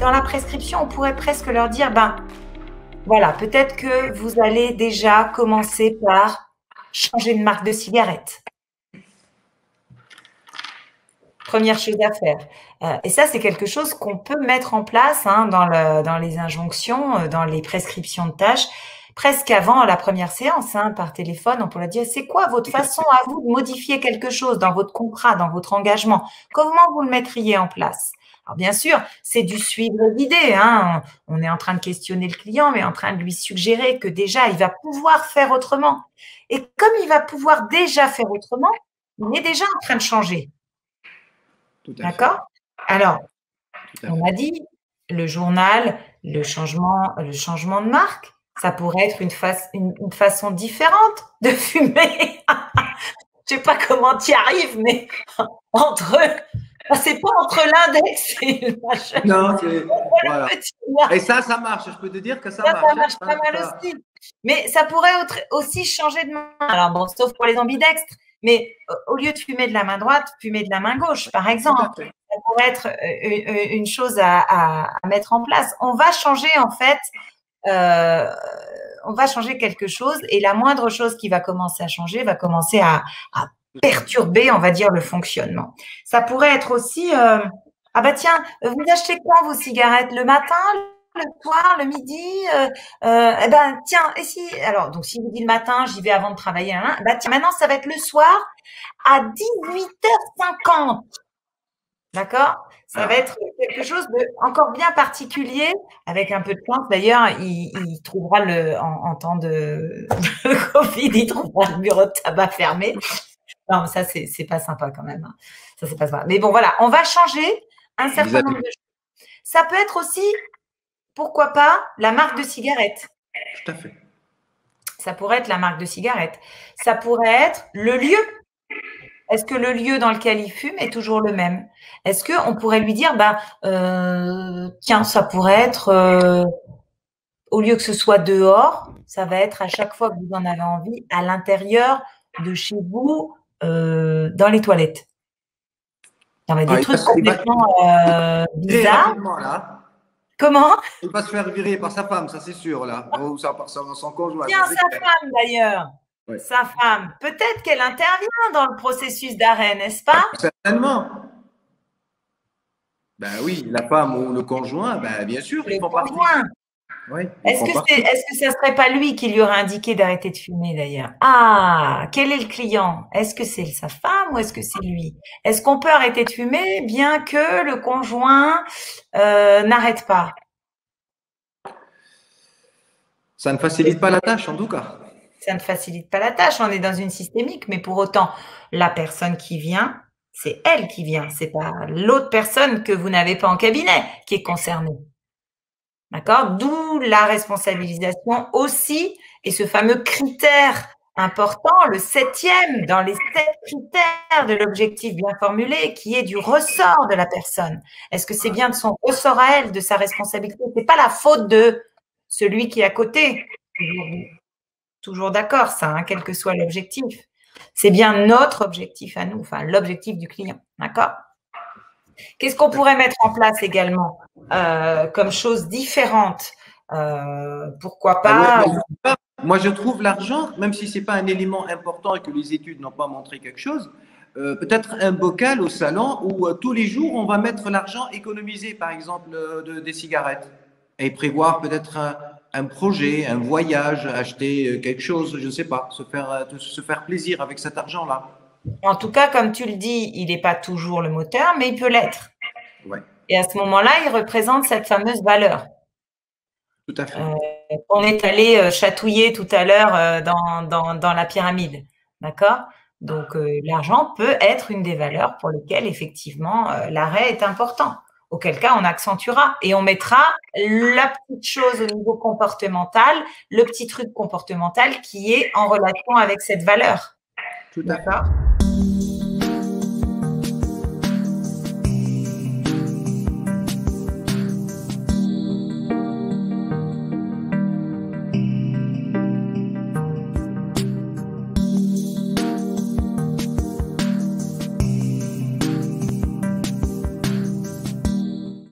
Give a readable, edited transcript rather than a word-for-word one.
dans la prescription, on pourrait presque leur dire, ben voilà, peut-être que vous allez déjà commencer par changer de marque de cigarette. Première chose à faire. Et ça, c'est quelque chose qu'on peut mettre en place dans les injonctions, dans les prescriptions de tâches, presque avant la première séance, par téléphone. On pourrait dire, c'est quoi votre façon à vous de modifier quelque chose dans votre contrat, dans votre engagement? Comment vous le mettriez en place? Alors bien sûr, c'est du suivre d'idées. On est en train de questionner le client, mais en train de lui suggérer que déjà, il va pouvoir faire autrement. Et comme il va pouvoir déjà faire autrement, il est déjà en train de changer. D'accord? Alors, on a dit le journal, le changement de marque, ça pourrait être une façon différente de fumer. Je sais pas comment tu y arrives, mais c'est pas entre l'index et le machin. Non, voilà. Et ça marche. Je peux te dire que ça marche. Ça marche pas mal aussi. Mais ça pourrait aussi changer de main. Alors bon, sauf pour les ambidextres. Mais au lieu de fumer de la main droite, fumer de la main gauche, par exemple. Ça pourrait être une chose à mettre en place. On va changer, en fait, on va changer quelque chose et la moindre chose qui va commencer à changer va commencer à perturber, on va dire, le fonctionnement. Ça pourrait être aussi, ah bah tiens, vous achetez quand vos cigarettes? Le matin, le soir, le midi? Eh ben tiens, et si, alors, donc si vous dites le matin, j'y vais avant de travailler, bah tiens, maintenant ça va être le soir à 18h50. D'accord? Ça va être quelque chose de encore bien particulier, avec un peu de chance. D'ailleurs, il trouvera en temps de Covid, il trouvera le bureau de tabac fermé. Non, ça, c'est pas sympa quand même. Ça, c'est pas sympa. Mais bon, voilà, on va changer un certain nombre de choses. Ça peut être aussi, pourquoi pas, la marque de cigarette. Tout à fait. Ça pourrait être la marque de cigarette. Ça pourrait être le lieu. Est-ce que le lieu dans lequel il fume est toujours le même? Est-ce qu'on pourrait lui dire, tiens, ça pourrait être, au lieu que ce soit dehors, ça va être à chaque fois que vous en avez envie, à l'intérieur de chez vous, dans les toilettes. Ça va être des trucs complètement bizarres. Comment? Il va se faire virer par sa femme, ça c'est sûr, là. Ou par son conjoint. Tiens, sa femme d'ailleurs. Ouais. Sa femme, peut-être qu'elle intervient dans le processus d'arrêt, n'est-ce pas? Certainement. Ben oui, la femme ou le conjoint, ben bien sûr, ils font partie. Oui, est-ce que ça serait pas lui qui lui aurait indiqué d'arrêter de fumer d'ailleurs? Ah, quel est le client? Est-ce que c'est sa femme ou est-ce que c'est lui? Est-ce qu'on peut arrêter de fumer bien que le conjoint n'arrête pas? Ça ne facilite pas la tâche en tout cas. Ça ne facilite pas la tâche, on est dans une systémique, mais pour autant, la personne qui vient, c'est elle qui vient, c'est pas l'autre personne que vous n'avez pas en cabinet qui est concernée. D'accord? D'où la responsabilisation aussi et ce fameux critère important, le 7e dans les 7 critères de l'objectif bien formulé, qui est du ressort de la personne. Est-ce que c'est bien de son ressort à elle, de sa responsabilité? C'est pas la faute de celui qui est à côté. Toujours d'accord, ça, quel que soit l'objectif. C'est bien notre objectif à nous, enfin l'objectif du client. D'accord? Qu'est-ce qu'on pourrait mettre en place également comme chose différente? Pourquoi pas Moi, je trouve l'argent, même si ce n'est pas un élément important et que les études n'ont pas montré quelque chose, peut-être un bocal au salon où tous les jours, on va mettre l'argent économisé, par exemple, des cigarettes. Et prévoir peut-être un projet, un voyage, acheter quelque chose, je ne sais pas, se faire plaisir avec cet argent-là. En tout cas, comme tu le dis, il n'est pas toujours le moteur, mais il peut l'être. Ouais. Et à ce moment-là, il représente cette fameuse valeur. Tout à fait. On est allé chatouiller tout à l'heure dans la pyramide. D'accord? Donc, l'argent peut être une des valeurs pour lesquelles, effectivement, l'arrêt est important. Auquel cas, on accentuera et on mettra la petite chose au niveau comportemental, le petit truc comportemental qui est en relation avec cette valeur. Tout à fait.